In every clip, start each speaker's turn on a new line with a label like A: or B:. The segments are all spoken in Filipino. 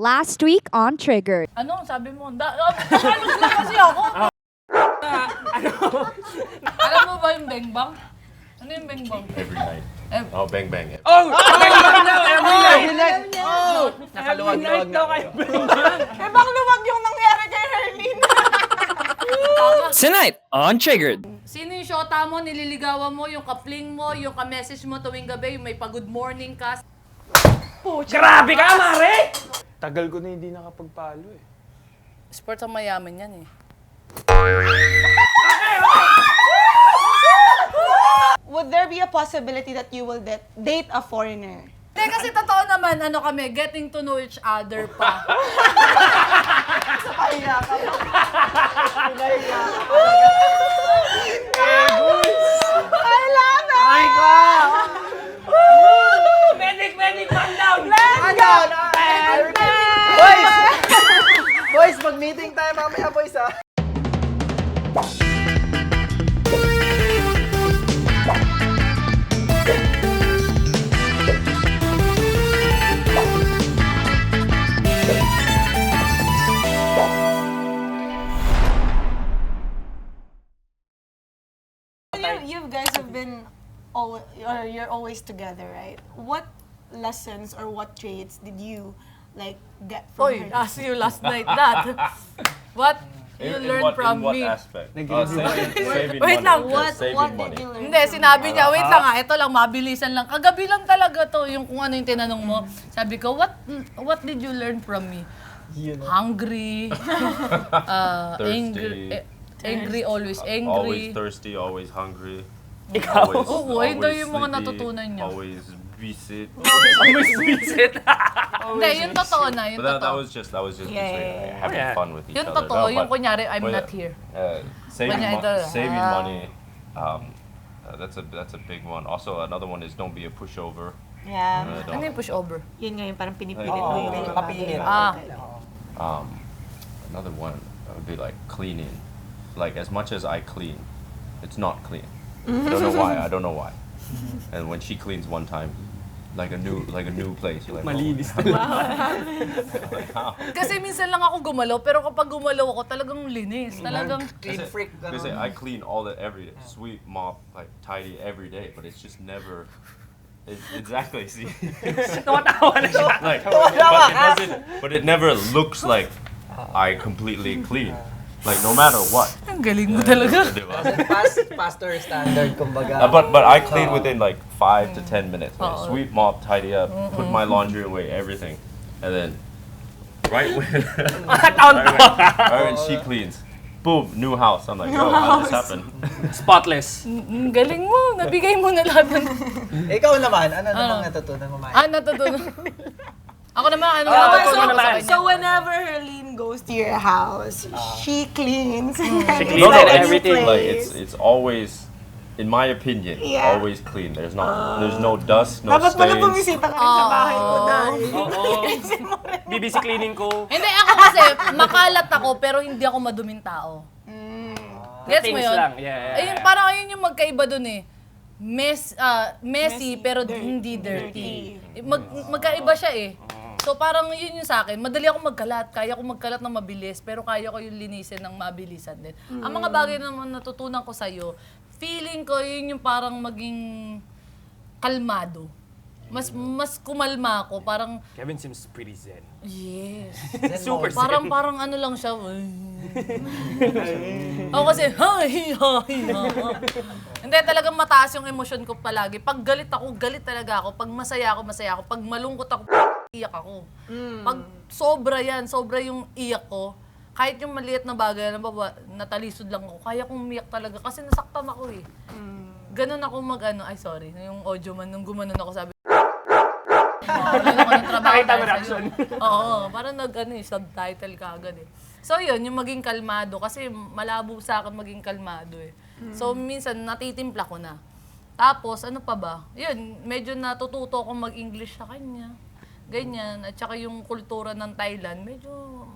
A: last week on Triggered.
B: Ano? Sabi mo, Tagalog lang kasi ako. Alam mo ba yung bengbang? Ano yung bengbang?
C: Every night. Oh, bang bang.
D: Oh! Every night! Oh!
E: Nakaluwag-luwag na kayo.
F: Ibang luwag yung nangyari kay Herlene.
E: Tonight on Triggered.
B: Sino yung shota mo, nililigawan mo, yung kapling mo, yung ka-message mo tuwing gabi, yung may pa-good morning ka?
D: Grabe ka, Mare! Tagal ko na hindi nakapagpalo eh.
B: Sport sa mayaman yan eh.
F: Would there be a possibility that you will date a foreigner?
B: Hindi, kasi totoo naman, ano kami, getting to know each other pa.
F: Kaya ka ba? I love it!
D: Ay ko! Medic, man down!
F: Let's go!
E: Boys! Boys, mag-meeting tayo mamaya, boys, ha?
F: You guys have been always, or you're always together, right? What lessons or what traits did you like get from
B: Oy,
F: her?
B: asked you last night that. What you learned from
C: in what
B: me?
C: aspect? Saving
B: Wait
C: money.
B: lang,
C: Just saving
F: What
C: money.
F: did you learn?
B: Hindi, sinabi niya, wait lang ito lang, mabilisan lang. Kagabi lang talaga to, yung kung ano yung tinanong mo. Sabi ko, what did you learn from me? Hungry, angry, always angry.
C: Always thirsty, always hungry.
D: Ikaw?
C: Always,
B: Oo, ito
C: always
B: yung mga
C: sleepy,
B: natutunan niya.
C: Always visit.
D: Always visit.
B: Hindi, yung totoo na, yung
C: But that
B: totoo.
C: was just between
F: yeah.
C: having
D: Yeah.
C: fun with each
B: Yung
C: other.
B: totoo, yung
C: but-
B: kunyari, I'm
C: but,
B: not here.
C: Saving,
B: Kunyari ito,
C: saving money. That's a big one. Also, another one is don't be a pushover.
F: Yeah.
B: Ano yung pushover?
F: Yun nga yung parang pinipilit
C: Oo,
F: mo yung ganyan
E: papilit.
F: bagay.
C: Another one would be like cleaning. Like as much as I clean, it's not clean. I don't know why. And when she cleans one time, like a new place, you're like,
D: Malinis
C: oh, like, how?
B: Kasi minsan lang ako gumalaw, pero kapag gumalaw ako, talagang linis. Talagang,
E: Clean freak.
C: Kasi I clean all the every sweep, mop, like tidy every day, but it's just never. Exactly. See,
D: Tumatawa na siya.
C: like, but it never looks like I completely clean. Like no matter what.
B: ang galing mo talaga.
C: Diba?
E: Pastor standard, kumbaga.
C: But I clean within like 5 to 10 minutes. Like,
B: Oo.
C: sweep, mop, tidy up, put my laundry away, everything, and then right when right when she cleans, boom, new house. I'm like, yo, how did this happen?
D: Spotless.
B: Ang galing mo, nabigay mo na lahat ng...
E: Ikaw naman, ano namang natutunan mo, Maya?
B: natutunan. Ako naman, ano natutunan ko sa kanya?
F: So whenever Herlene goes to your house, she cleans.
D: She
C: No,
D: cleans
C: no,
D: everything.
C: Like it's always, in my opinion,
F: Yeah.
C: always clean. There's no dust, no
F: Dapat pala
C: stains.
F: bumisita ka rin sa bahay ko na.
D: Oo. BBC cleaning ko.
B: Hindi, ako kasi, makalat ako, pero hindi ako maduming tao. Gets mo
D: Things
B: yun?
D: lang, yeah.
B: Ayun, parang ayun yung magkaiba dun eh. Messy, pero hindi dirty. Magkaiba siya eh. So parang yun yung sa akin, madali ako magkalat, kaya ko magkalat ng mabilis, pero kaya ko yung linisin ng mabilisan din. Ang mga bagay na natutunan ko sa'yo, feeling ko yun yung parang maging kalmado. Mas kumalma ako, parang
D: Kevin seems pretty zen.
B: yes.
D: Super zen.
B: Parang ano lang siya. Ako kasi, hi. Hindi, talagang mataas yung emosyon ko palagi. Pag galit ako, galit talaga ako. Pag masaya ako. Pag malungkot ako, iyak ako. Pag sobra yung iyak ko, kahit yung maliit na bagay, natalisod lang ako, kaya kong umiyak talaga kasi nasaktan ako eh. Ganun ako sorry, yung audio man, nung gumanon ako sabi, yun ako ng trabaho
D: Nakita mo
B: dahil
D: reaction.
B: sa'yo. Oo, parang subtitle ka agad eh. So yun, yung maging kalmado, kasi malabo sa akin maging kalmado eh. So minsan natitimpla ko na. Tapos ano pa ba? Yun, medyo natututo akong mag-English sa kanya. Ganyan. At saka yung kultura ng Thailand, medyo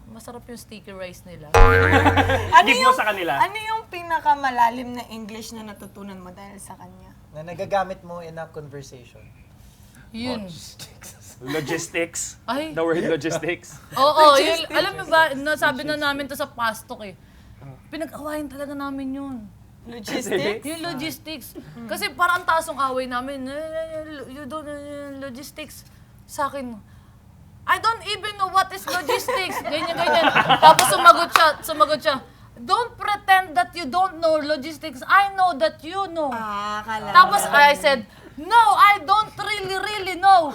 B: masarap yung sticky rice nila.
D: Give mo sa kanila.
F: Ano yung pinakamalalim na English na natutunan mo dahil sa kanya?
E: Na nagagamit mo in a conversation.
B: Yun.
D: Logistics.
B: Ay.
D: The word logistics.
B: Oo, yun, alam mo ba, nasabi na namin to sa pastok eh. Pinag-awayan talaga namin yun.
F: Logistics?
B: Yung logistics. Kasi parang taas ang away namin. You don't, logistics. Sa akin, I don't even know what is logistics. Ganyan. Tapos sumagot siya. Don't pretend that you don't know logistics. I know that you know.
F: Kala.
B: Tapos I said, no, I don't really know.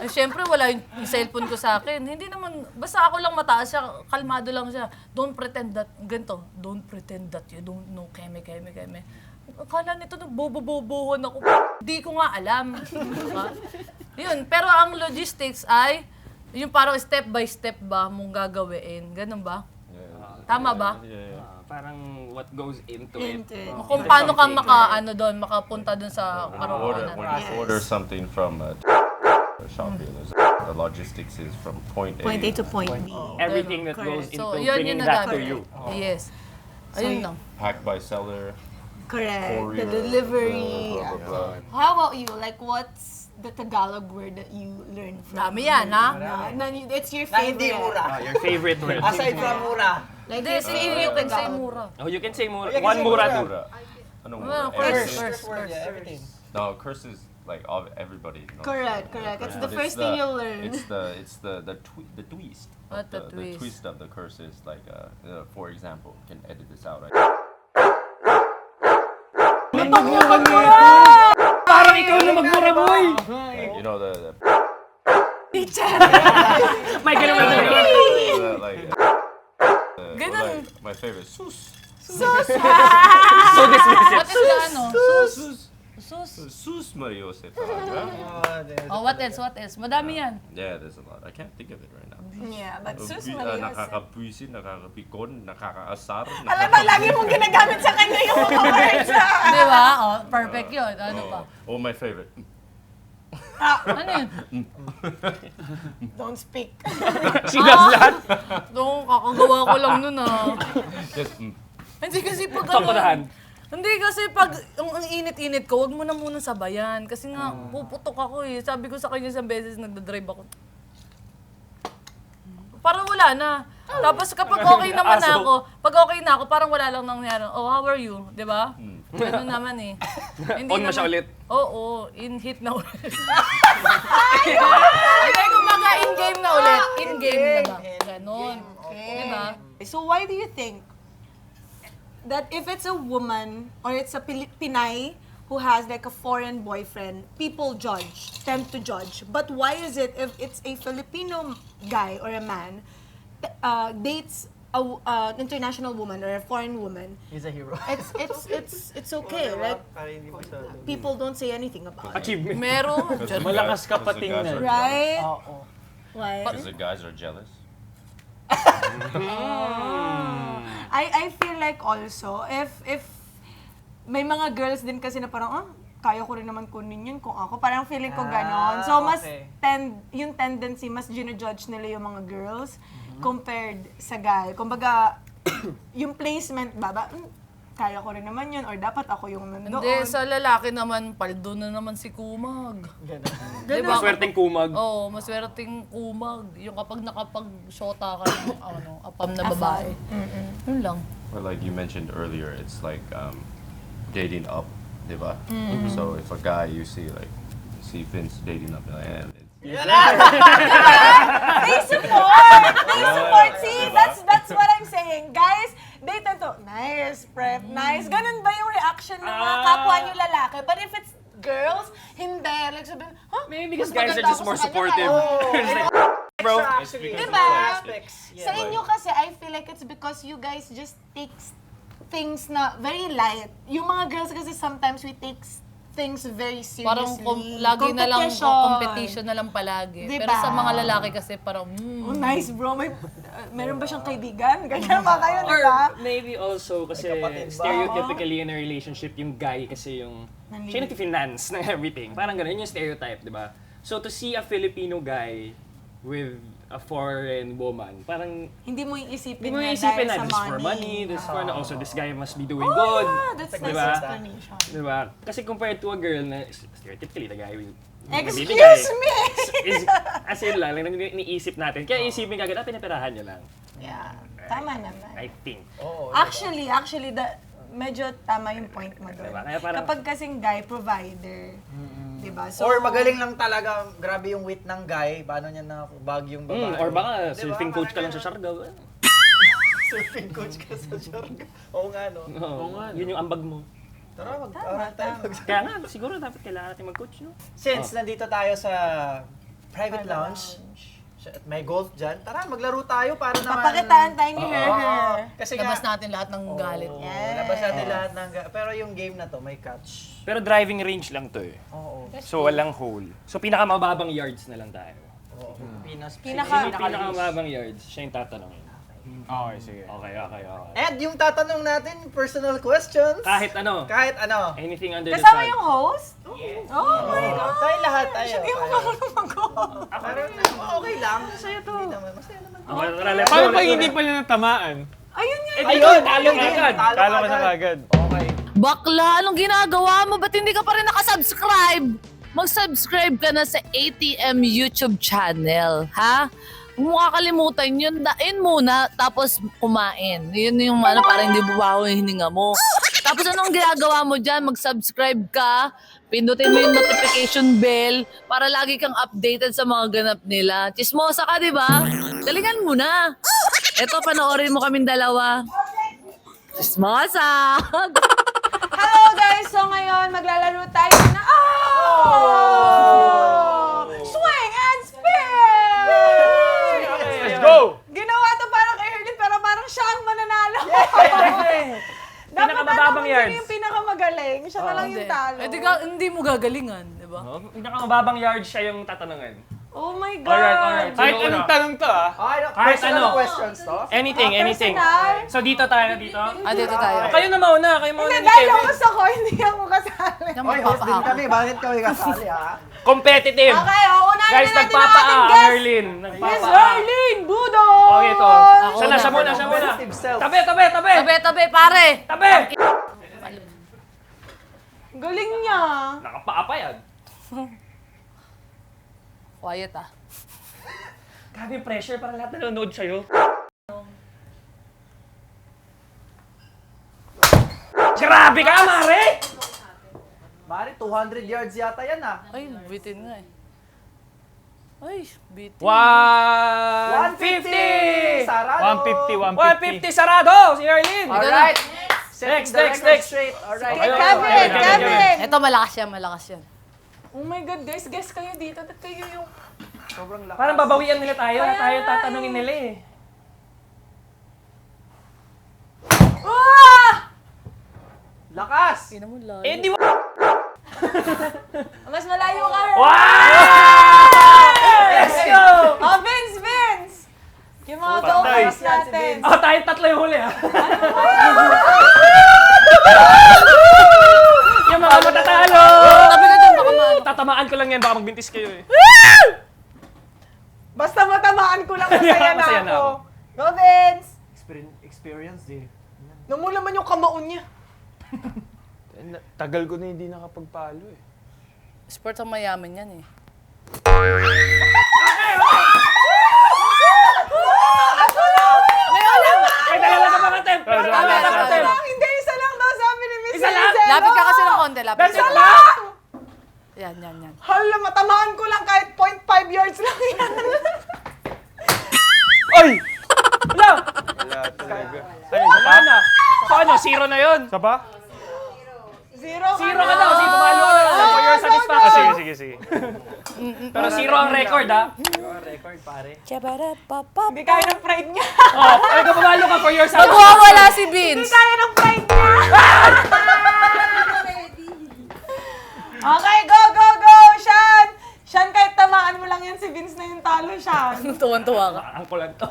B: Eh, syempre, wala yung cellphone ko sa akin. Hindi naman, basta ako lang mataas siya, kalmado lang siya. Don't pretend that, ganito, don't pretend that you don't know, keme. Akala nito, nagbobo-bobohon ako. Di ko nga alam. Diba? Yun, pero ang logistics ay, yung parang step by step ba mong gagawin. Ganun ba? Tama ba?
D: Parang what goes into it.
B: Kung paano ka makapunta dun sa karoon.
C: When you order something from Shopee, the logistics is from point A.
F: Point A to point B.
D: Everything that goes into
B: So, yun
D: bringing
B: yung
D: that to
B: nagabi.
D: you.
B: Yes. Ayun lang.
C: Packed by seller.
F: Correct.
C: Courier,
F: The delivery.
C: blah, blah, blah.
F: How about you? Like, what's the Tagalog word that you learned from?
B: Dami yan, ha?
F: It's your
E: Na hindi
F: favorite.
E: mura.
D: Your favorite word.
E: Aside from mura.
F: Like,
B: Hindi, you can say mura.
D: Oh, you can say mura.
E: You can
D: One
E: say
D: mura
E: mura.
D: too.
C: Anong
B: Well,
C: mura?
B: curse.
E: Everything.
C: No, curse is like everybody knows.
F: Correct. It's the
C: But
F: first thing you'll learn.
C: It's the twist.
B: What the
C: The
B: twist?
C: twist of the curse is like, for example, you can edit this out.
D: Parang ikaw na magmura, boy!
C: You know the
D: May ganun na
C: like
B: Ganun.
C: like my favorite sus.
D: So dismissive.
B: What is the ano? Sus.
C: Sus Mariose.
B: Oh, what else? Madami yan.
C: Yeah, there's a lot. I can't think of it right now.
F: Yeah, but sus
C: Nakakapwisin,
F: Marios.
C: nakakapwisin, nakakapikon, nakakaasar.
F: Alam mo, lagi mong ginagamit sa kanya yung mga words.
B: Di ba? Oh, perfect yun. Ano pa?
C: Oh, my favorite.
B: Ano yun?
F: Don't speak.
D: She does that.
B: Doon, kakagawa ko lang nun ah.
C: Yes.
B: Hindi kasi pag
D: Pampanahan.
B: Hindi kasi pag ang init-init ko, wag mo na muna sabayan. Kasi nga, puputok ako eh. Sabi ko sa kanya isang beses, nagdadrive ako. Parang wala na. Tapos kapag okay naman na ako, parang wala lang nangyari. Oh, how are you? Di ba? Ganun naman eh. Hindi
D: On na siya ulit.
B: Oo, in-hit na ulit. Hindi, kumbaga in-game na ulit. In-game na ba? Ganon. Di ba?
F: So why do you think that if it's a woman or it's a Pinay who has like a foreign boyfriend, people tend to judge. But why is it if it's a Filipino guy or a man dates an international woman or a foreign woman,
E: He's a hero.
F: it's okay, like people don't say anything about it,
D: Achievement.
B: Meron.
D: Malakas ka
C: Because the guys
D: patingnan.
C: are-
F: right?
E: Oo.
F: Why?
C: Because the guys are jealous.
F: I feel like also if may mga girls din kasi na parang kaya ko rin naman kunin yun kung ako. Parang feeling ko ganon. So, mas
E: okay.
F: yung tendency, mas gino-judge nila yung mga girls compared sa guy. Kumbaga, yung placement ba, kaya ko rin naman yun or dapat ako yung nandoon.
B: Hindi, sa lalaki naman, paldo na naman si Kumag. Diba?
D: Maswerteng kumag.
B: Oo, maswerteng Kumag. Yung kapag nakapag-shota ka ng apam na babae. Yun lang.
C: Or like you mentioned earlier, it's like dating up, diba? So if a guy you see Vince dating up, you're like,
F: They support! They support! See, that's what I'm saying. Guys, they tend to, nice, prep, nice. Ganun ba yung reaction ng mga kapwa nyo lalaki? But if it's girls, hindi. Like sabihin, huh?
D: Maybe because
F: Mas
D: guys are
F: maganda
D: just
F: ako
D: more
F: sa kanya.
D: supportive. It's like, bro.
E: Actually,
F: Diba?
E: aspects.
F: Sa inyo kasi, I feel like it's because you guys just take things na very light. Yung mga girls kasi sometimes we take things very seriously.
B: Parang lagi na lang competition na lang palagi.
F: Diba?
B: Pero sa mga lalaki kasi parang,
F: Oh, nice bro. Meron ba siyang kaibigan? Ganyan ba kayo,
D: Or
F: diba?
D: maybe also kasi
E: kapatid ba?
D: stereotypically in a relationship, yung guy kasi yung siya nag-finance ng everything. Parang ganun yung stereotype, di ba? So to see a Filipino guy with a foreign woman, parang
F: Hindi mo iisipin
D: hindi mo
F: na
D: isipin
F: dahil
D: na
F: sa
D: this is for money, this is for also this guy must be doing good.
F: Yeah, that's
D: Diba?
F: explanation.
D: Diba? Kasi compared to a girl na stereotypically the guy will
F: Excuse me!
D: As in lang iniisip natin. Kaya isipin kagad, pinapirahan niya lang.
F: Yeah, tama naman.
D: I think.
F: Actually, medyo tama yung point mo doon.
D: Diba? Kaya parang-
F: Kapag kasing guy, provider. Diba? So,
E: Or magaling lang talaga, grabe yung wit ng guy, paano niya na bag yung babae.
D: Or baka
E: Diba?
D: surfing coach ka lang sa Siargao.
E: Surfing coach ka sa Siargao. Oo nga, no?
D: Yun yung ambag mo.
E: Tara, mag-aral tayo.
D: Kaya nga, siguro dapat kailangan natin mag-coach, no?
E: Since nandito tayo sa private lounge, at may golf dyan, tara, maglaro tayo para naman...
F: papakitaan tayo ni Her.
E: Kasi
B: Labas
E: nga,
B: natin lahat ng galit.
E: labas natin lahat ng... Pero yung game na to, may catch.
D: Pero driving range lang to eh.
E: Oo.
D: So walang hole. So pinakamababang yards na lang tayo.
E: Pinas.
D: Pinakamababang yards, siya yung tatanungin.
G: Okay, sige.
D: Okay.
E: And yung tatanong natin, personal questions.
D: Kahit ano,
E: Kahit ano.
D: anything under the
F: Kasama
D: sun.
F: yung host? Oh my God!
E: Tayo lahat tayo.
F: Hindi ko marunong mag-host.
E: Pero okay lang. Masaya to. Masaya naman.
D: Okay, tara, let's go,
G: Paano
D: let's
G: pag
D: go.
G: hindi pa niya natamaan?
F: Ayun nga.
E: Ayun,
D: talo
E: ayun,
D: agad.
G: Talo ka na kagad.
E: Okay.
B: Bakla, anong ginagawa mo? Ba't hindi ka pa rin nakasubscribe? Mag-subscribe ka na sa ATM YouTube channel, ha? Huwag mo kakalimutan yun, dain muna, tapos kumain. Yun yung parang hindi bubaho yung hininga mo. Tapos anong ginagawa mo dyan? Mag-subscribe ka, pindutin mo yung notification bell para lagi kang updated sa mga ganap nila. Chismosa ka, di ba? Galingan mo na. Eto, panoorin mo kaming dalawa. Chismosa!
F: Hello guys! So ngayon, maglalaro tayo na... Oh! Swing and spin!
G: Let's go!
F: Ginawa to parang kay Herlin, pero parang siya ang mananalo. Dapat
D: Pinakamababang yards.
F: yung pinakamagaling. Siya na lang yung talo.
B: Hindi mo gagalingan, di ba?
D: Pinakamababang yards siya yung tatanungin.
F: Oh my God!
D: Alright.
G: Kahit
D: Sino
G: anong
D: una?
G: tanong to ah.
D: Kahit
E: Personal
D: ano.
E: questions to.
D: Anything.
F: Personal?
D: So dito tayo, dito.
B: Dito tayo.
D: Kayo na mauna, kayo mauna
F: Hindi,
D: ni
F: dahil
D: Kevin.
F: host ako, hindi ako kasali.
E: Oy, host din kami. Bakit kami kasali, ha?
D: Competitive.
F: Okay, unahin
D: Guys,
F: na natin ang
D: nagpapaa
F: ating
D: ang
F: guest.
D: Herlin.
F: Miss
D: Nagpapaa.
F: Herlin Budo!
D: Okay, ito.
B: Ako
D: Siya na,
B: na.
D: siya muna.
E: Competitive self.
D: Tabi.
B: Tabi, pare!
D: Tabi!
F: Galing niya.
D: Nakapaa pa yan.
B: Quiet ah.
D: Grabe pressure para lahat nanonood sa'yo. Grabe ka, Mare!
E: Mari, 200 yards yata yan, ha?
B: Ay, bitin nga eh. Ay, bitin.
D: 150!
E: Sarado!
G: 150.
D: 150 sarado! Si Herlin!
E: Alright!
D: Next.
E: Straight. Alright.
F: Kevin!
B: Ito, malakas yan.
F: Oh my God, guys, guess kayo dito. At kayo yung...
E: Sobrang lakas.
D: Parang babawian nila tayo. Tayo tatanungin nila eh.
E: Lakas!
B: Tingnan mo lang.
D: Eh, di mo...
F: Mas malayo ka.
D: Wow! Let's go!
F: Oh, Vince! Yung mga go-karts natin.
D: Oh, tayong tatlo yung huli, ha? Yung mga matatalo!
B: Tabi ka dyan, baka maano.
D: Tatamaan ko lang yan, baka magbintis kayo eh.
F: Basta matamaan ko lang, masaya
D: Masaya
F: na
D: na
F: ako. Go, Vince!
E: Experience, eh.
F: Namulaman yung kamaon niya.
G: Tagal ko na hindi nakapagpalo eh.
B: Sport ang mayaman yan eh.
D: May dala ka mga temp! May dala ka mga temp!
F: Hindi, isa lang daw sabi ni Miss
D: Isa lang?
F: Maricelo.
B: Lapit ka kasi ng konti, lapit
D: That's
B: ka.
D: it lang!
B: Yan.
F: Hala, matamaan ko lang kahit 0.5 yards lang yan.
D: Oy! Wala!
G: Wala talaga.
D: Wala na. So ano, zero na yun?
G: Isa pa?
F: Zero
D: Zero ka daw, sige, pumalo ka na lang for your satisfaction.
G: Sige.
D: Pero zero ang record, ha?
E: Record, pare.
F: Hindi kaya ng pride niya.
D: Oh, ay ka pumalo ka for your satisfaction.
B: Magwawala si
F: Hindi
B: Vince.
F: kaya ng pride niya. Okay, go! Sean! Sean, kahit tamaan mo lang yan, si Vince na yung talo, Sean.
B: Tuwan-tuwa ka.
D: Ang kulan to.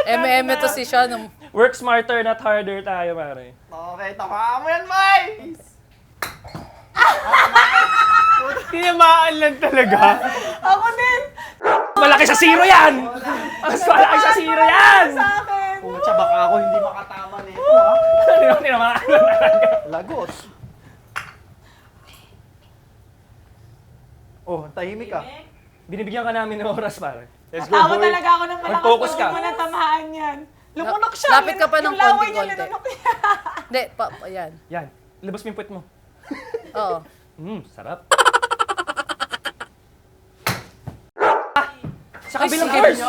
B: Eme to si Sean.
D: Work smarter, not harder tayo, pare.
E: Okay, tamaan mo yan, May!
G: Tinamaan lang talaga.
F: Ako din!
D: Malaki sa zero yan! Mas malaki sa zero yan!
F: Sa akin!
E: Pucha, baka ako hindi makatama nito, ha?
D: Tinamaan mo talaga.
E: Lagot. Oh, tahimik ka.
D: Binibigyan ka namin ng oras, pare.
G: Let's go,
F: Tawa
G: boy.
F: talaga ako ng malakas.
D: Mag-focus ka.
F: Huwag mo nang tamaan yan. Lumunok siya.
B: Lapit ka pa ng
F: Yung laway niya,
B: konti-konti.
F: linunok niya.
B: Hindi, ayan.
D: Yan. Labas mo yung puwet mo.
B: Oo.
D: Sarap. Sa kabilang course.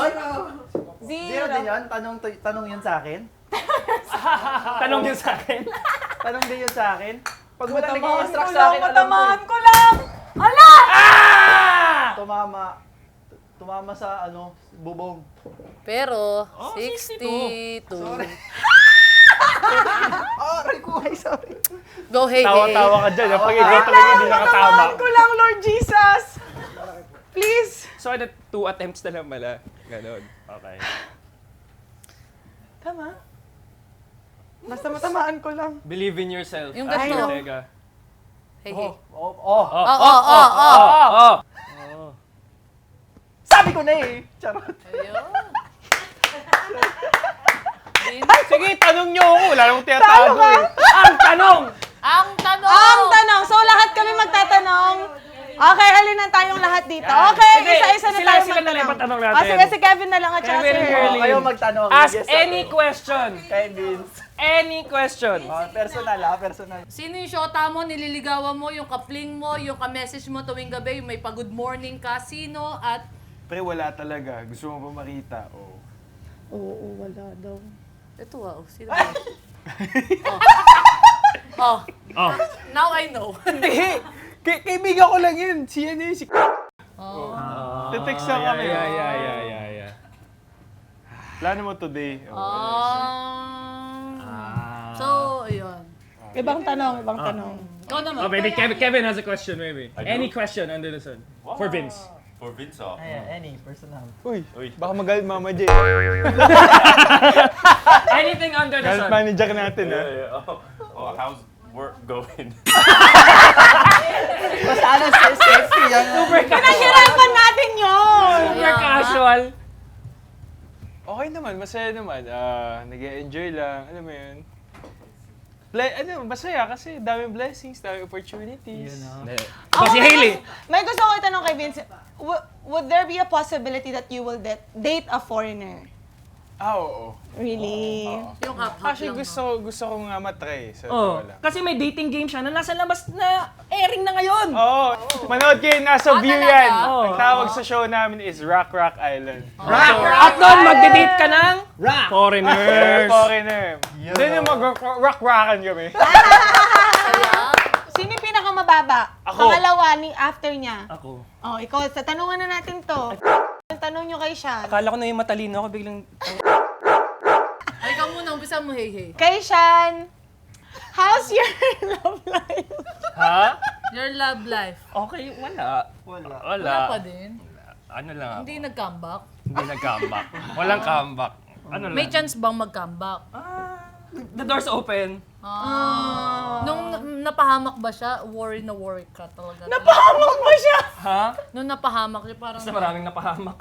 E: Zero din yun? Tanong yun sa akin?
D: Tanong yun sa akin.
E: Tanong din yun sa akin? Pag wala
F: Matamaan
E: nag-i-instruct
F: ko
E: sa
F: lang,
E: akin, alam ko
F: matamaan ko lang. Ala!
E: Tumama sa bubong.
B: Pero,
D: 62.
B: 62.
E: Aray ko, ay sorry.
B: Go, hey, hey.
G: Tawa-tawa ka dyan. Pag ikaw talaga hindi nakatama.
F: Matamaan ko lang, Lord Jesus. Please.
D: So, 2 attempts na lang pala. Ganon. Okay.
F: Tama. Basta matamaan ko lang.
D: Believe in yourself.
B: Yung
D: Ashley
B: ganito.
D: Ortega.
B: Hey, hey.
E: Oh.
D: Oh!
E: Sabi ko na eh. Charot.
B: Ayun.
G: Sige, tanong nyo ako. Wala namang tiyatago eh.
D: Ang tanong!
B: Ang tanong!
F: Ang tanong. So, lahat kami magtatanong. Okay, halinan tayong lahat dito. Okay,
D: Sige,
F: isa-isa na
D: sila-
F: tayo
D: sila na lang
F: magtanong.
D: ipatanong natin.
F: Ah, sige, si Kevin na lang at saka
D: Kevin
F: si
D: and
F: Earl.
D: Earl.
E: Kayo magtanong.
D: Ask
E: Yes,
D: any question.
E: Kay Vince.
D: Any question.
E: Personal personal.
B: Sino yung shota mo, nililigawan mo, yung kapling mo, yung ka-message mo tuwing gabi, yung may pa-good morning ka, sino at...
G: Pre, wala talaga. Gusto mo ba makita? Oh.
F: Oo, wala daw.
B: Ito sino ba? Oh. Now I know.
G: Hindi! Kaibigan ko lang yun. Si ano yun, si... Te-text lang kami.
D: Yeah.
G: Plano mo today. Oh.
B: So, ayun.
F: Ibang tanong.
B: Ikaw naman.
D: Oh, maybe Kevin has a question, maybe. Any question under the sun. For Vince.
C: For Vince, oh.
E: Ayan, any personal.
G: Uy, baka magalit Mama J.
D: Anything under the
G: Galit
D: sun.
G: manager natin, ha?
C: Oh, how's work going?
E: Basta ano, safety yan.
F: Pinahirapan natin yun!
D: Super casual.
G: Okay naman, masaya naman. Nag-enjoy lang, alam mo yun. Masaya kasi daming blessings, daming opportunities.
D: Ito si Hailey.
F: May gusto ko itanong kay Vince. Would there be a possibility that you will date a foreigner?
G: Oo.
F: Really?
B: Yung hap-hap
G: Actually,
B: lang.
G: gusto ko nga matry. Sa
D: Oh,
G: wala.
D: kasi may dating game siya na nasa labas na airing na ngayon.
G: Oo. Manood kayo, nasa view
B: talaga?
G: yan.
D: Oh.
G: Ang tawag sa show namin is Rock Island.
D: At doon, magde-date ka ng foreigners.
G: Foreigner. Doon yung mag-rock-rockan kami.
F: Sino yung pinakamababa?
G: Ako.
F: Pangalawa, after niya.
D: Ako.
F: Oh, ikaw, sa tanungan na natin to. Tanong nyo kay Sean.
D: Akala ko na yung matalino ako, biglang...
B: Ay, ikaw muna, umpisa mo, hey, hey.
F: Kay Sean, how's your love life?
D: Ha?
B: Your love life.
D: Okay, wala.
B: Wala pa din.
D: Ano lang ako?
B: Hindi nag-comeback.
D: Hindi nag-comeback. Walang comeback. Ano lang?
B: May chance bang mag-comeback?
D: The door's open.
B: Nung napahamak ba siya, worry ka talaga.
F: Napahamak ba siya?
D: Ha?
B: Nung napahamak siya, parang
D: Basta maraming napahamak.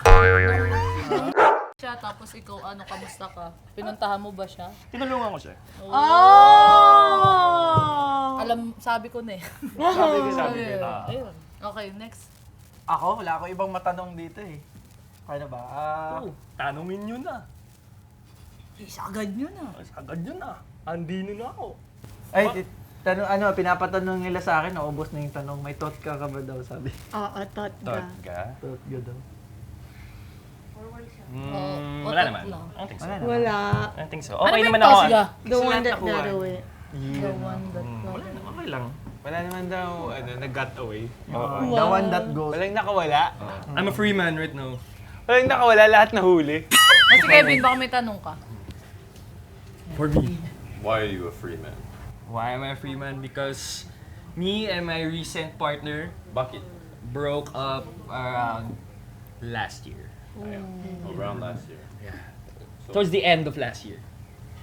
B: siya, tapos ikaw, kamusta ka? Pinuntahan mo ba siya?
D: Tinulungan ko siya.
F: Oh!
B: Sabi ko na eh.
G: Sabi ko.
B: Ayun. Okay, next.
E: Ako, wala ako ibang matanong dito eh. Ano ba?
D: Tanungin nyo na.
B: Isagad nyo na.
D: Agad nyo na. Andino na ako.
E: Pinapatanong nila sa akin, naubos na yung tanong, may thought ka ba daw, sabi.
F: Oo, thought ka.
E: Thought ka daw.
D: Wala naman.
B: lang.
D: I don't think so.
E: Wala na.
F: Wala.
D: I don't think so.
B: Ano
D: Okay
B: ba
D: naman
B: yung
D: ako.
B: tosga?
F: The one that got away.
B: The one that
D: Okay lang.
G: Wala naman daw, nag-got away.
E: The one that goes.
G: Walang nakawala.
D: I'm a free man right now.
G: Walang nakawala, lahat nahuli.
B: Si Kevin, baka may tanong ka.
D: For me.
C: Why are you a free man?
D: Why am I a free man? Because me and my recent partner
C: Bucket.
D: broke up around last year.
C: Around last year.
D: Towards the end of last year.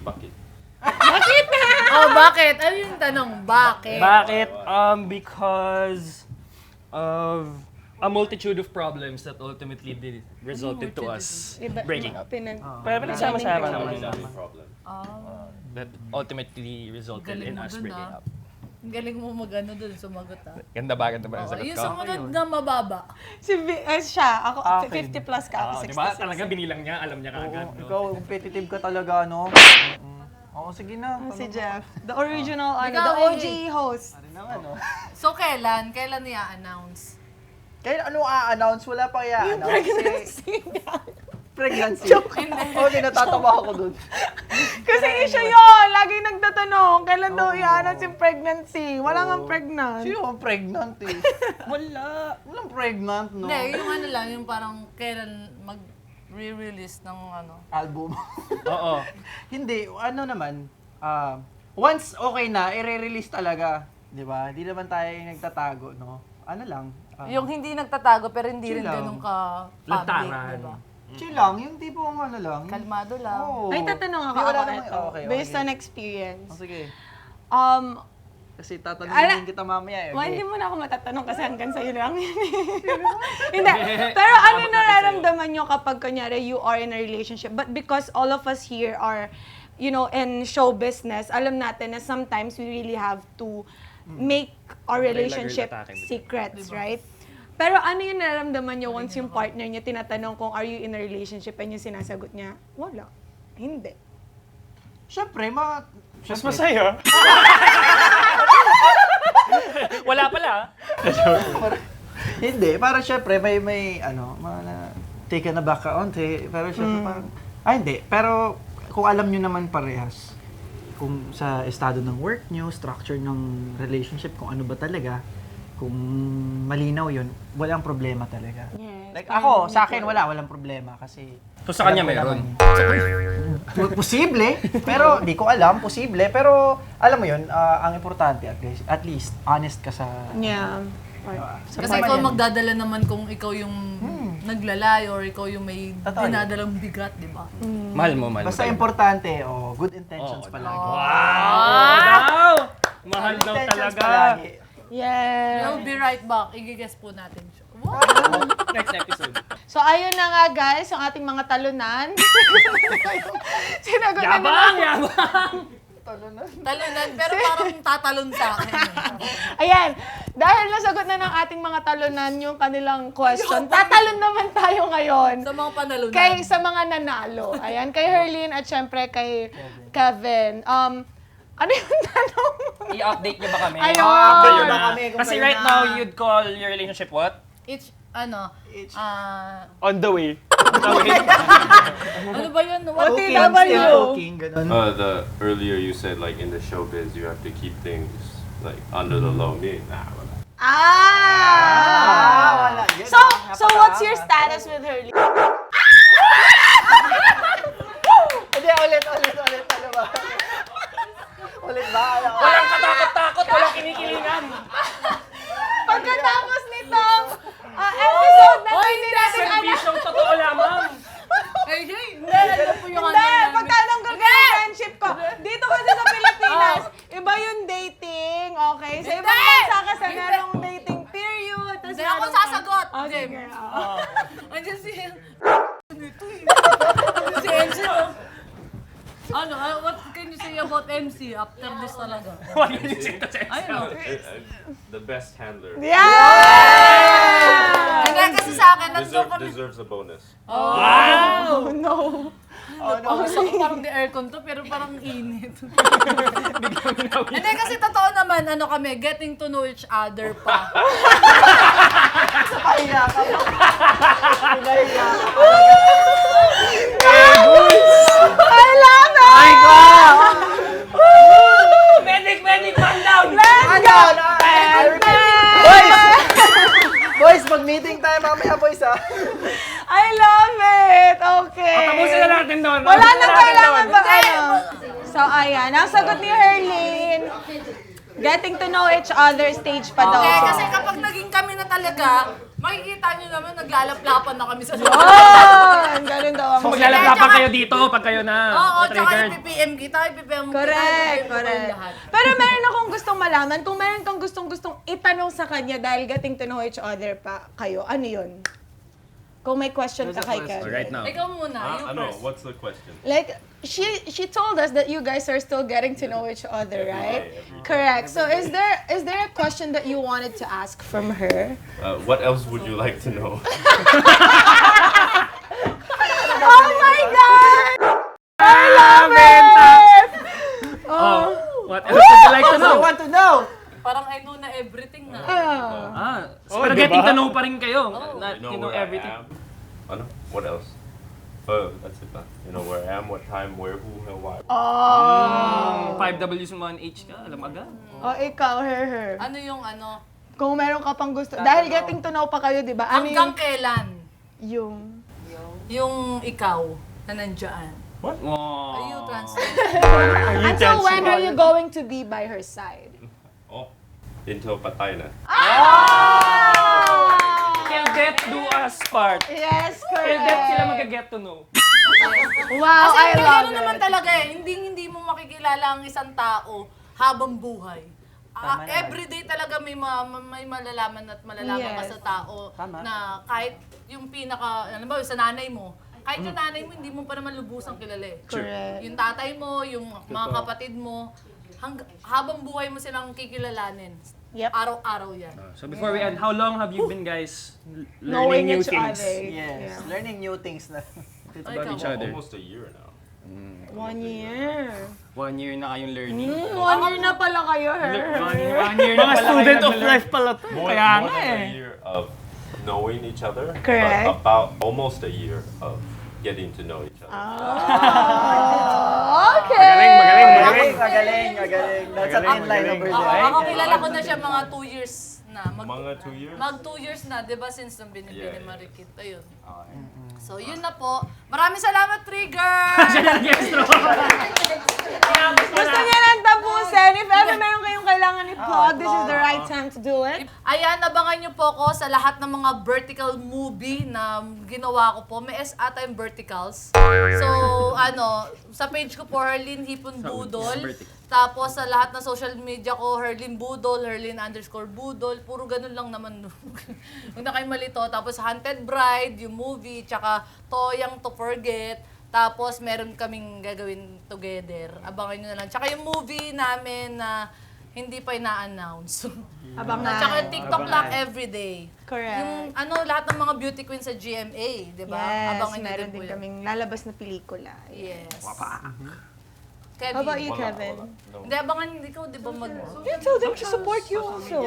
C: Bucket.
B: Bakit? Ano yung tanong? Bakit?
D: Bakit? Because of a multitude of problems that ultimately resulted to us breaking up. Pero pinagsama-sama naman.
C: Family problem.
D: That ultimately resulted in
B: Galing mo
D: us
B: dun,
D: breaking up.
B: Ang galing mo magano dun, sumagot ah.
D: Ganda ba yung
B: Oo,
D: sagot
B: yung
D: ko?
B: sumunod na mababa.
F: Siya, ako,
G: Akin.
F: 50 plus ka, ako
D: Oo,
F: 66.
D: di ba? Talaga binilang niya, alam niya kaagad. No?
E: Ikaw, competitive ka talaga, no? Oo, sige na.
F: Si Jeff, the original,
B: Ikaw,
F: the
B: eh.
F: OG host.
E: Ano naman, no?
B: So, kailan? Kailan niya announce?
E: Kaya ano a-announce? Wala pa i-announce.
F: Pregnancy.
E: Pregnancy. Okay, natatawa ako dun.
F: Kasi siya yun, lagi nagtatanong, kailan daw i-announce yung pregnancy? Wala nga pregnant.
E: Sino ang pregnant eh? Wala. Walang pregnant, no?
B: Hindi, yung ano lang, yung parang kailan mag-re-release ng ano.
E: Album.
D: Oo.
E: Hindi, ano naman, once okay na, i-release talaga. Di ba? Hindi naman tayo nagtatago, no? Ano lang.
B: Yung hindi nagtatago pero hindi rin
E: Chill lang.
B: ganun ka public,
D: Lantaran.
B: diba?
E: Chill lang, yung tipong ano lang.
B: Kalmado lang.
E: Oo.
F: Ay, tatanong ako,
E: Di, wala
F: ako
E: naman-
F: ito,
E: okay,
F: based
E: okay.
F: on experience.
E: Oh, sige. Kasi
F: Ala-
E: tatanungin kita mamaya. Eh.
F: Well, hindi mo na ako matatanong kasi hanggang sa'yo lang yun. Hindi. Pero ano nararamdaman nyo kapag kunyari you are in a relationship? But because all of us here are, you know, in show business, alam natin na sometimes we really have to make our relationship secrets, right? Pero ano yung nararamdaman nyo once yung partner niya tinatanong kung are you in a relationship and yung sinasagot niya, wala. Hindi.
E: Siyempre,
G: Mas masaya.
D: Wala pala.
E: Hindi, para syempre may taken aback ka onti, pero syempre parang, hindi, pero kung alam nyo naman parehas, kung sa estado ng work nyo, structure ng relationship, kung ano ba talaga, kung malinaw yun, walang problema talaga.
F: Yes,
E: Like
F: parang
E: ako, sa akin walang problema kasi
D: So sa kanya
E: alam ko
D: meron?
E: naman. Posible, pero di ko alam, posible, pero alam mo yun, ang importante at least honest ka sa
F: Yeah.
E: sa
B: Kasi
E: partner.
B: ikaw magdadala naman kung ikaw yung naglalay or ikaw yung may
E: Totoo yun.
B: dinadalang bigat, di ba?
D: Mahal mo, mahal mo.
E: Basta
D: tayo.
E: importante, good intentions
D: Oo,
E: palagi.
D: Wow! Mahal
E: Good
D: daw
E: intentions
D: talaga.
E: palagi.
F: Yeah.
B: We'll be right back. I-guess po natin siya. Wow!
D: Next episode.
F: So, ayun na nga guys, yung ating mga talunan. Sinagot na nila.
D: Yabang! Yabang!
B: Talunan, pero parang tatalon sa akin.
F: Ayan, dahil nasagot na ng ating mga talunan yung kanilang question, tatalon naman tayo ngayon.
B: Sa mga panalunan.
F: Sa mga nanalo. Ayan, kay Herlene at syempre kay Kevin. Ano yung tanong?
D: I-update niyo ba kami?
F: Ayun!
E: Update niyo ba kami kung
D: Kasi
E: kayo
D: right
E: na-
D: now, you'd call your relationship what?
G: On the way.
B: ano ba yun? What?
E: Cooking,
F: OTW.
E: still cooking, ganun.
C: The earlier you said like in the showbiz you have to keep things like under the low. Me, nah, wala.
E: Wala. Yan,
F: So what's your status with Herlene?
E: Hindi, ulit. Ano ba? Ulit ba?
D: Walang katakot-takot, walang kinikilingan.
F: Pagkatapos nitong episode na hindi natin alam.
D: Servisyong totoo lamang.
B: Ay, hindi. Alam po yung
F: Hindi,
B: namin.
F: pagtanonggal ko yung friendship ko. Dito kasi sa Pilipinas, iba yung dating, okay? Sa ibang
B: Hindi!
F: bansa kasi
B: Hindi!
F: merong dating period. tas
B: Hindi ako
F: merong-
B: sasagot.
F: Oh,
B: Jim.
F: sige.
B: Andiyan si... Andiyan si MC. What can you say about MC after this talaga?
D: What can you say to Chelsea?
B: Ayun.
C: The best handler
F: Yeah!
B: Hindi kasi sa akin, nandun kami.
C: deserves a bonus.
F: Oh, no.
B: Gusto ko parang di aircon to, pero parang init. Hindi kasi totoo naman, kami, getting to know each other pa.
E: Pahiya ka. Pinahiya ka.
F: I love it!
E: Ay, ko!
D: Medic, man down!
E: Boys, mag-meeting tayo mamaya, boys, ha?
F: I love it! Okay.
D: Tapusin na natin doon.
F: Wala nang kailangan ba So, ayan. Ang sagot ni Herlene, getting to know each other stage pa daw.
B: Okay, kasi kapag naging kami na talaga, makikita nyo naman, naglalaplapan na kami sa
F: Oh, ang ganun daw ang
D: Maglalaplapan kayo dito pag kayo na
B: Oo, tsaka
D: triggered.
B: i-PPM kita, i-PPM kita.
F: Correct,
B: i-PPM
F: correct.
B: lahat.
F: Pero meron akong gustong malaman, kung meron kang gustong itanong sa kanya dahil getting to know each other pa kayo, ano yun? Kung may question ka kay Kevin.
D: Right now.
B: Ikaw muna, you
C: Ano,
B: first.
C: what's the question?
F: Like, she told us that you guys are still getting to know each other, right?
C: day, every day.
F: Correct. So is there a question that you wanted to ask from her?
C: What else would you like to know?
F: Oh my God! I love it!
D: What else would you like to
E: I
D: know?
E: want to know!
B: Parang I know na everything na.
D: Pero getting to know pa rin kayo. Not,
C: You know
D: you know
C: where
D: everything.
C: I am? Ano? What else? That's it na. You know where I am, what time, where, who, and why.
D: 5Ws mo 1H ka, alam agad.
F: Oh, ikaw, her.
B: Ano yung ano?
F: Kung meron ka pang gusto. Dahil getting to know pa kayo, di ba? Ano
B: Hanggang kailan
F: yung...
B: yung ikaw na nandyan? Are you translate?
F: Until when are you going to be by her side?
C: Oh, until patay na.
D: Till death do us part.
F: Yes,
D: Till death sila mag-get to know.
F: Wow,
B: Kasi
F: I love
B: gano'n naman
F: it.
B: talaga eh. Hindi mo makikilala ang isang tao habang buhay. Everyday talaga may malalaman at malalaman ka
F: Yes.
B: sa tao
E: Tama.
B: na kahit yung pinaka, ano ba, sa nanay mo, kahit yung nanay mo, hindi mo pa naman lubusang kilala eh.
F: Correct.
B: Yung tatay mo, yung mga kapatid mo, habang buhay mo silang kikilalanin.
F: Yep.
B: Araw-araw yan.
D: So before we end, how long have you been guys
F: Knowing
D: learning new
F: each
D: things?
F: other.
E: Yes, learning new things na.
D: About each other.
C: Almost a year now.
F: 1 year.
D: 1 year na kayong learning.
F: 1 year na pala kayo, her.
D: 1 year na
G: Mga
D: pala
G: student
D: kayo
G: of life pala to.
C: More
G: Kaya
C: than
G: nga
C: a
G: eh.
C: year of knowing each other.
F: Correct.
C: But about almost a year of getting to know each other.
F: Okay.
E: Magaling. That's an inline over
B: Ako,
E: there.
B: ako kilala ko na siya mga 2 years na.
C: Mga 2 years?
B: Mag 2 years na, di ba, since nung binibili
C: Yeah.
B: Marikit. Ayun. So, yun na po. Maraming salamat, Trigger!
F: Gusto niya lang tapusin. If ever meron kayong kailangan i-plug, this is the right time to do it.
B: Ayan, abangan niyo po ko sa lahat ng mga vertical movie na ginawa ko po. May ata yung verticals. So, sa page ko po, Herlin Hipon Budol. Tapos sa lahat ng social media ko, Herlin Budol, Herlin_Budol. Puro ganun lang naman. Huwag na kayo malito. Tapos Haunted Bride, yung movie, tsaka Toyang to Forget. Tapos meron kaming gagawin together. Abangan nyo na lang. Tsaka yung movie namin na hindi pa ina-announce.
F: Abangan.
B: Tsaka yung TikTok lang everyday.
F: Correct.
B: Yung lahat ng mga beauty queens sa GMA, di ba?
F: Yes,
B: Abangan nyo
F: meron
B: din po
F: din
B: yun.
F: kaming lalabas na pelikula.
B: Yes.
F: How about you, Kevin?
C: No.
B: Hindi, abangan ikaw, di ba mag...
F: You told them to support you also.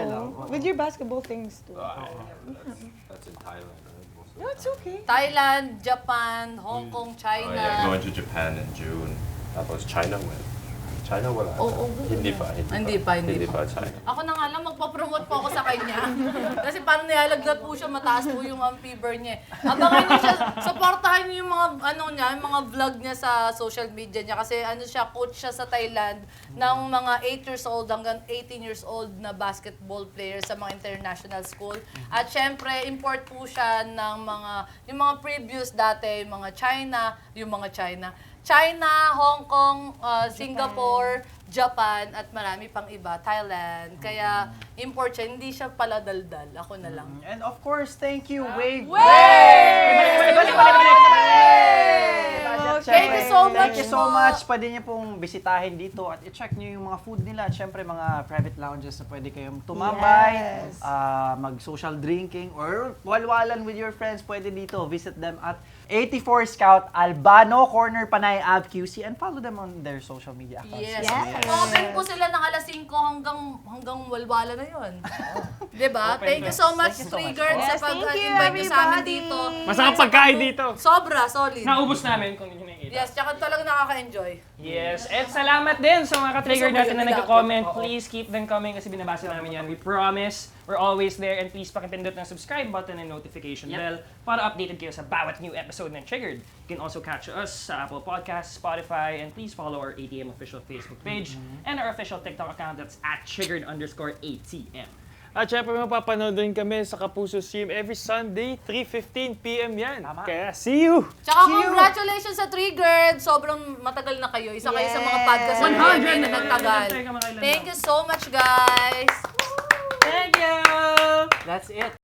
F: With your basketball things too.
C: That's in Thailand. Right? Most of
F: No,
C: the
F: it's okay.
B: Thailand, Japan, Hong Kong, China.
C: Oh yeah, going to Japan in June. Tapos China when? China wala. Hindi pa.
B: Hindi pa.
C: China.
B: Ako na nga lang, magpapromote po ako sa kanya. Kasi parang nilalaglat po siya, mataas po yung fever niya. Abangan niyo siya, supportahan niyo yung mga, yung mga vlog niya sa social media niya. Kasi coach siya sa Thailand ng mga 8 years old hanggang 18 years old na basketball players sa mga international school. At syempre, import po siya ng yung mga previous dati, yung mga China, Hong Kong, Singapore, Japan, at marami pang iba, Thailand. Kaya import siya, hindi siya pala daldal. Ako na lang.
E: And of course, thank you, Wave.
B: Thank you so much
E: Thank you so
B: po.
E: much. Pwede niyo pong bisitahin dito at i-check niyo yung mga food nila. At syempre, mga private lounges na pwede kayong tumambay,
F: Yes.
E: mag-social drinking, or walwalan with your friends. Pwede dito. Visit them at 84 Scout Albano, Corner Panay Ave QC, and follow them on their social media accounts.
B: Yes.
F: Yes.
B: Open po sila ng alas 5 hanggang walwala na yun. Diba? Thank you so much, Trigger, sa
F: Yes, thank you,
B: pag-invite niyo sa amin
F: everybody.
B: dito.
D: Masarap pagkain dito.
B: Sobra, solid.
D: Naubos namin kung hindi nakikita.
B: Yes, tsaka talaga nakaka-enjoy.
D: Yes, and salamat din sa mga ka-trigger
B: Gusto mo
D: natin na
B: yun,
D: nagko-comment. Please keep them coming kasi binabasa namin yan. We promise, we're always there. And please pakipindot ng subscribe button and notification bell para updated kayo sa bawat new episode ng Triggered. You can also catch us sa Apple Podcasts, Spotify, and please follow our ATM official Facebook page and our official TikTok account that's @triggered_ATM.
G: At syempre mapapanood din kami sa Kapuso Stream every Sunday, 3:15 PM yan. Kaya see you!
B: Tsaka congratulations sa Triggered! Sobrang matagal na kayo. Isa kayo sa mga podcast na
D: 100
B: na nagtagal. Thank you so much, guys!
D: Thank you!
E: That's it.